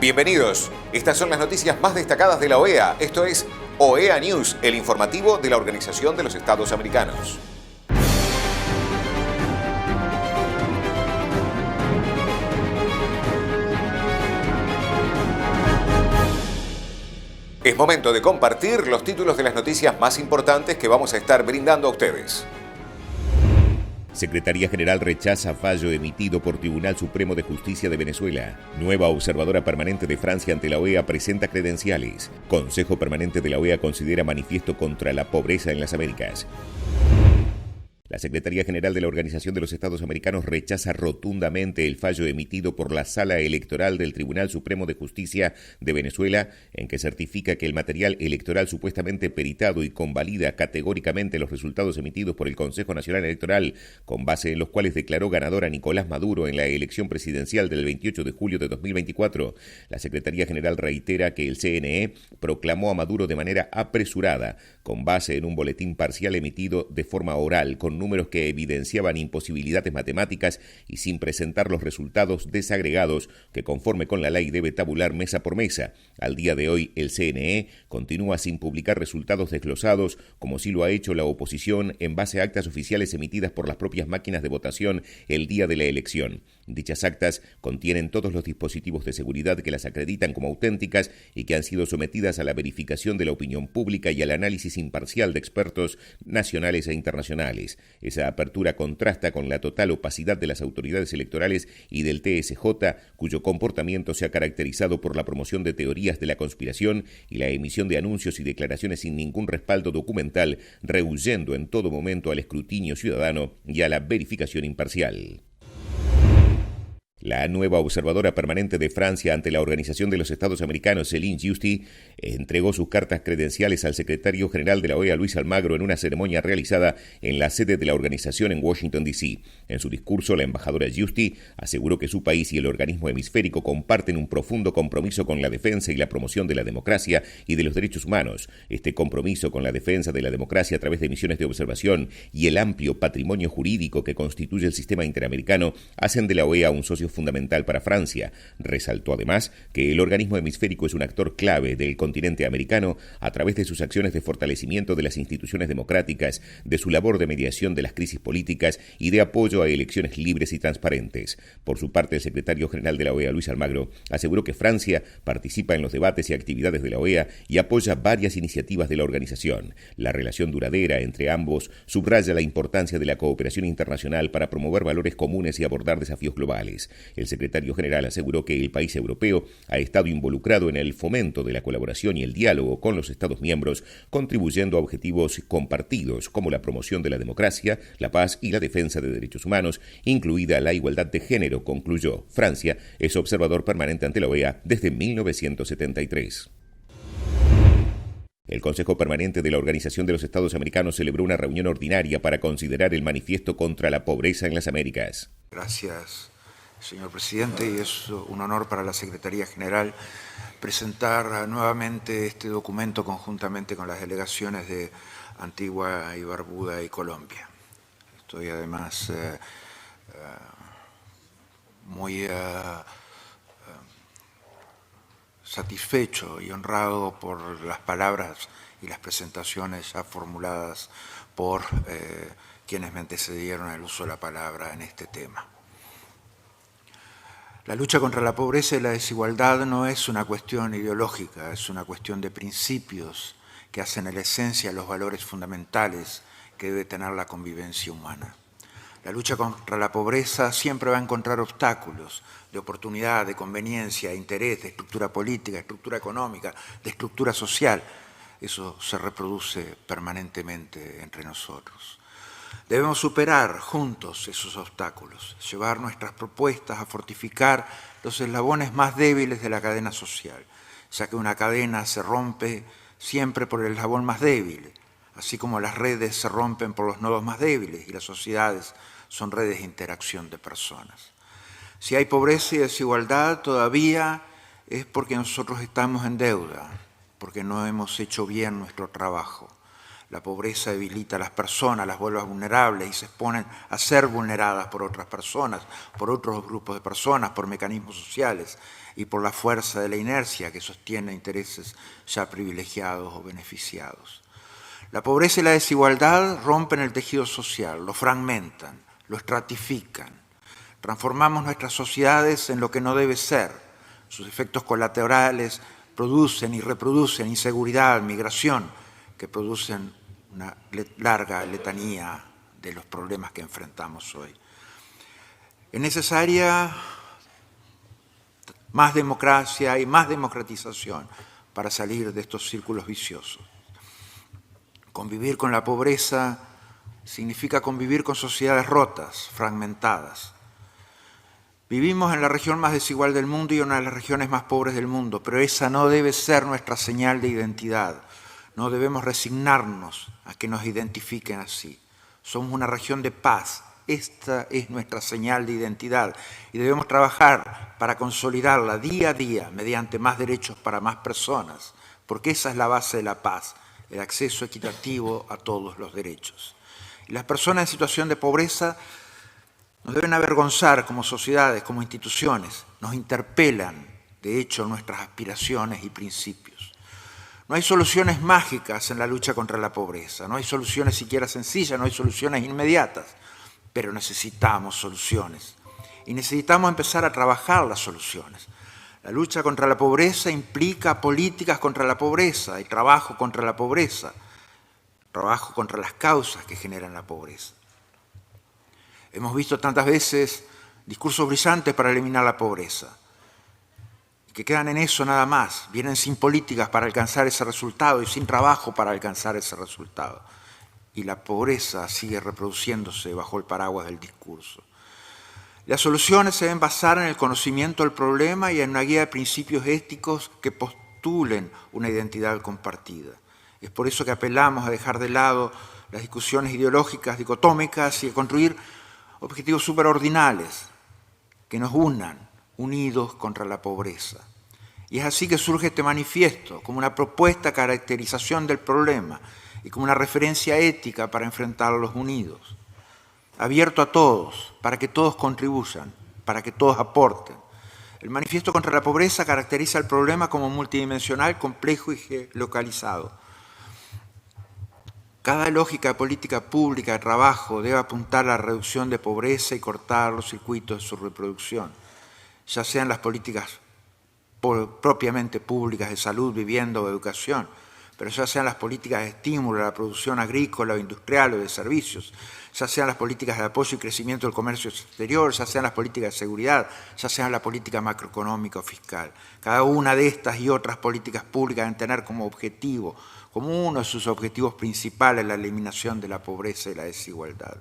Bienvenidos. Estas son las noticias más destacadas de la OEA. Esto es OEA News, el informativo de la Organización de los Estados Americanos. Es momento de compartir los títulos de las noticias más importantes que vamos a estar brindando a ustedes. Secretaría General rechaza fallo emitido por Tribunal Supremo de Justicia de Venezuela. Nueva observadora permanente de Francia ante la OEA presenta credenciales. Consejo Permanente de la OEA considera manifiesto contra la pobreza en las Américas. La Secretaría General de la Organización de los Estados Americanos rechaza rotundamente el fallo emitido por la Sala Electoral del Tribunal Supremo de Justicia de Venezuela, en que certifica que el material electoral supuestamente peritado y convalida categóricamente los resultados emitidos por el Consejo Nacional Electoral, con base en los cuales declaró ganador a Nicolás Maduro en la elección presidencial del 28 de julio de 2024. La Secretaría General reitera que el CNE proclamó a Maduro de manera apresurada, con base en un boletín parcial emitido de forma oral, con números que evidenciaban imposibilidades matemáticas y sin presentar los resultados desagregados que conforme con la ley debe tabular mesa por mesa. Al día de hoy el CNE continúa sin publicar resultados desglosados, como sí lo ha hecho la oposición en base a actas oficiales emitidas por las propias máquinas de votación el día de la elección. Dichas actas contienen todos los dispositivos de seguridad que las acreditan como auténticas y que han sido sometidas a la verificación de la opinión pública y al análisis imparcial de expertos nacionales e internacionales. Esa apertura contrasta con la total opacidad de las autoridades electorales y del TSJ, cuyo comportamiento se ha caracterizado por la promoción de teorías de la conspiración y la emisión de anuncios y declaraciones sin ningún respaldo documental, rehuyendo en todo momento al escrutinio ciudadano y a la verificación imparcial. La nueva observadora permanente de Francia ante la Organización de los Estados Americanos, Céline Justi, entregó sus cartas credenciales al secretario general de la OEA, Luis Almagro, en una ceremonia realizada en la sede de la organización en Washington, D.C. En su discurso, la embajadora Justi aseguró que su país y el organismo hemisférico comparten un profundo compromiso con la defensa y la promoción de la democracia y de los derechos humanos. Este compromiso con la defensa de la democracia a través de misiones de observación y el amplio patrimonio jurídico que constituye el sistema interamericano hacen de la OEA un socio fundamental para Francia. Resaltó además que el organismo hemisférico es un actor clave del continente americano a través de sus acciones de fortalecimiento de las instituciones democráticas, de su labor de mediación de las crisis políticas y de apoyo a elecciones libres y transparentes. Por su parte, el secretario general de la OEA, Luis Almagro, aseguró que Francia participa en los debates y actividades de la OEA y apoya varias iniciativas de la organización. La relación duradera entre ambos subraya la importancia de la cooperación internacional para promover valores comunes y abordar desafíos globales. El secretario general aseguró que el país europeo ha estado involucrado en el fomento de la colaboración y el diálogo con los Estados miembros, contribuyendo a objetivos compartidos como la promoción de la democracia, la paz y la defensa de derechos humanos, incluida la igualdad de género, concluyó. Francia es observador permanente ante la OEA desde 1973. El Consejo Permanente de la Organización de los Estados Americanos celebró una reunión ordinaria para considerar el manifiesto contra la pobreza en las Américas. Gracias, señor presidente, y es un honor para la Secretaría General presentar nuevamente este documento conjuntamente con las delegaciones de Antigua y Barbuda y Colombia. Estoy además muy satisfecho y honrado por las palabras y las presentaciones ya formuladas por quienes me antecedieron al uso de la palabra en este tema. La lucha contra la pobreza y la desigualdad no es una cuestión ideológica, es una cuestión de principios que hacen a la esencia los valores fundamentales que debe tener la convivencia humana. La lucha contra la pobreza siempre va a encontrar obstáculos de oportunidad, de conveniencia, de interés, de estructura política, de estructura económica, de estructura social. Eso se reproduce permanentemente entre nosotros. Debemos superar juntos esos obstáculos, llevar nuestras propuestas a fortificar los eslabones más débiles de la cadena social, ya que una cadena se rompe siempre por el eslabón más débil, así como las redes se rompen por los nodos más débiles y las sociedades son redes de interacción de personas. Si hay pobreza y desigualdad todavía es porque nosotros estamos en deuda, porque no hemos hecho bien nuestro trabajo. La pobreza debilita a las personas, las vuelve vulnerables y se exponen a ser vulneradas por otras personas, por otros grupos de personas, por mecanismos sociales y por la fuerza de la inercia que sostiene intereses ya privilegiados o beneficiados. La pobreza y la desigualdad rompen el tejido social, lo fragmentan, lo estratifican. Transformamos nuestras sociedades en lo que no debe ser. Sus efectos colaterales producen y reproducen inseguridad, migración, que producen una larga letanía de los problemas que enfrentamos hoy. Es necesaria más democracia y más democratización para salir de estos círculos viciosos. Convivir con la pobreza significa convivir con sociedades rotas, fragmentadas. Vivimos en la región más desigual del mundo y en una de las regiones más pobres del mundo, pero esa no debe ser nuestra señal de identidad. No debemos resignarnos a que nos identifiquen así. Somos una región de paz. Esta es nuestra señal de identidad y debemos trabajar para consolidarla día a día mediante más derechos para más personas, porque esa es la base de la paz, el acceso equitativo a todos los derechos. Y las personas en situación de pobreza nos deben avergonzar como sociedades, como instituciones, nos interpelan, de hecho, nuestras aspiraciones y principios. No hay soluciones mágicas en la lucha contra la pobreza, no hay soluciones siquiera sencillas, no hay soluciones inmediatas, pero necesitamos soluciones y necesitamos empezar a trabajar las soluciones. La lucha contra la pobreza implica políticas contra la pobreza y trabajo contra la pobreza, trabajo contra las causas que generan la pobreza. Hemos visto tantas veces discursos brillantes para eliminar la pobreza, que quedan en eso nada más, vienen sin políticas para alcanzar ese resultado y sin trabajo para alcanzar ese resultado. Y la pobreza sigue reproduciéndose bajo el paraguas del discurso. Las soluciones se deben basar en el conocimiento del problema y en una guía de principios éticos que postulen una identidad compartida. Es por eso que apelamos a dejar de lado las discusiones ideológicas dicotómicas y a construir objetivos superordinales que nos unan, unidos contra la pobreza. Y es así que surge este manifiesto, como una propuesta de caracterización del problema y como una referencia ética para enfrentarlos unidos. Abierto a todos, para que todos contribuyan, para que todos aporten. El manifiesto contra la pobreza caracteriza el problema como multidimensional, complejo y geolocalizado. Cada lógica de política pública de trabajo debe apuntar a la reducción de pobreza y cortar los circuitos de su reproducción, ya sean las políticas propiamente públicas de salud, vivienda o educación, pero ya sean las políticas de estímulo a la producción agrícola o industrial o de servicios, ya sean las políticas de apoyo y crecimiento del comercio exterior, ya sean las políticas de seguridad, ya sean la política macroeconómica o fiscal. Cada una de estas y otras políticas públicas deben tener como objetivo, como uno de sus objetivos principales, la eliminación de la pobreza y la desigualdad.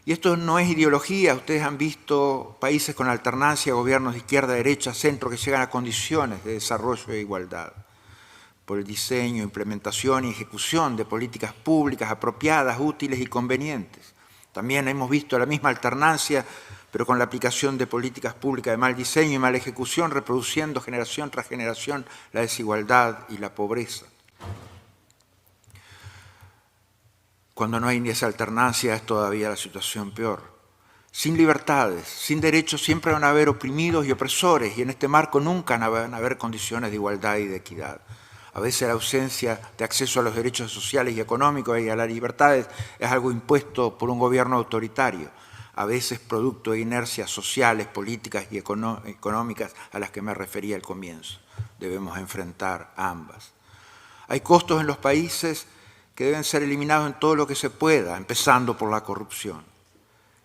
Y esto no es ideología, ustedes han visto países con alternancia, gobiernos de izquierda, derecha, centro, que llegan a condiciones de desarrollo e igualdad por el diseño, implementación y ejecución de políticas públicas apropiadas, útiles y convenientes. También hemos visto la misma alternancia, pero con la aplicación de políticas públicas de mal diseño y mala ejecución, reproduciendo generación tras generación la desigualdad y la pobreza. Cuando no hay ni esa alternancia es todavía la situación peor. Sin libertades, sin derechos, siempre van a haber oprimidos y opresores, y en este marco nunca van a haber condiciones de igualdad y de equidad. A veces la ausencia de acceso a los derechos sociales y económicos y a las libertades es algo impuesto por un gobierno autoritario, a veces producto de inercias sociales, políticas y económicas a las que me refería al comienzo. Debemos enfrentar ambas. Hay costos en los países que deben ser eliminados en todo lo que se pueda, empezando por la corrupción.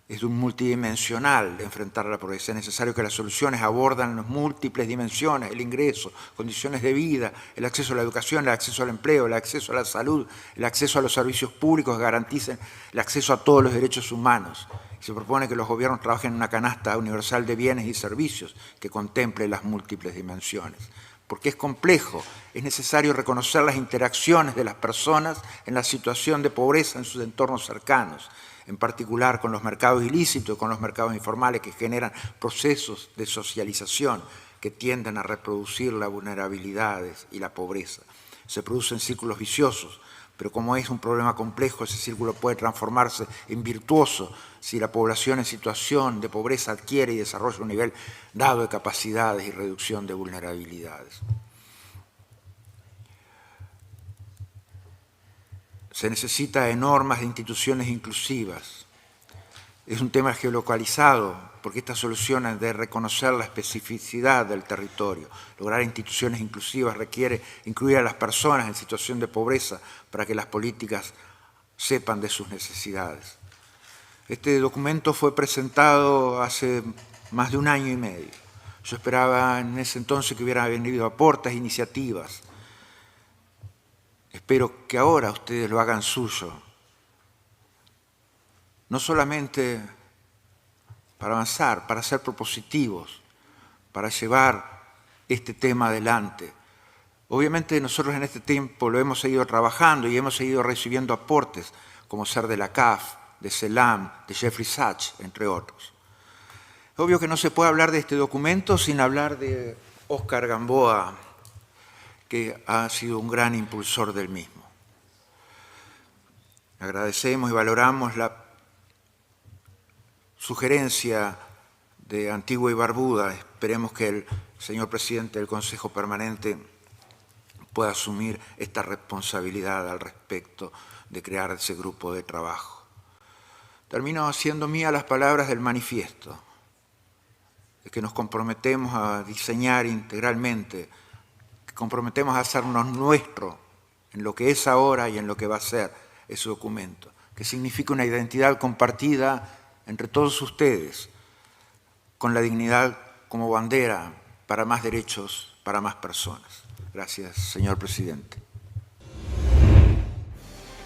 Es un multidimensional de enfrentar la pobreza. Es necesario que las soluciones abordan las múltiples dimensiones, el ingreso, condiciones de vida, el acceso a la educación, el acceso al empleo, el acceso a la salud, el acceso a los servicios públicos que garanticen el acceso a todos los derechos humanos. Se propone que los gobiernos trabajen en una canasta universal de bienes y servicios que contemple las múltiples dimensiones. Porque es complejo, es necesario reconocer las interacciones de las personas en la situación de pobreza en sus entornos cercanos, en particular con los mercados ilícitos, con los mercados informales que generan procesos de socialización que tienden a reproducir las vulnerabilidades y la pobreza. Se producen círculos viciosos, Pero como es un problema complejo, ese círculo puede transformarse en virtuoso si la población en situación de pobreza adquiere y desarrolla un nivel dado de capacidades y reducción de vulnerabilidades. Se necesita de normas de instituciones inclusivas. Es un tema geolocalizado, porque esta solución es de reconocer la especificidad del territorio. Lograr instituciones inclusivas requiere incluir a las personas en situación de pobreza para que las políticas sepan de sus necesidades. Este documento fue presentado hace más de 1 año y medio. Yo esperaba en ese entonces que hubieran venido aportes, iniciativas. Espero que ahora ustedes lo hagan suyo. No solamente para avanzar, para ser propositivos, para llevar este tema adelante. Obviamente nosotros en este tiempo lo hemos seguido trabajando y hemos seguido recibiendo aportes, como ser de la CAF, de CELAM, de Jeffrey Sachs, entre otros. Es obvio que no se puede hablar de este documento sin hablar de Óscar Gamboa, que ha sido un gran impulsor del mismo. Agradecemos y valoramos la sugerencia de Antigua y Barbuda. Esperemos que el señor presidente del Consejo Permanente pueda asumir esta responsabilidad al respecto de crear ese grupo de trabajo. Termino haciendo mía las palabras del manifiesto, de que nos comprometemos a diseñar integralmente, que comprometemos a hacernos nuestro en lo que es ahora y en lo que va a ser ese documento, que significa una identidad compartida entre todos ustedes, con la dignidad como bandera para más derechos, para más personas. Gracias, señor presidente.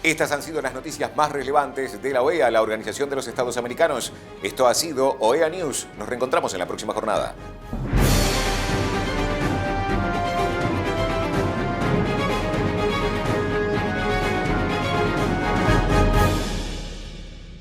Estas han sido las noticias más relevantes de la OEA, la Organización de los Estados Americanos. Esto ha sido OEA News. Nos reencontramos en la próxima jornada.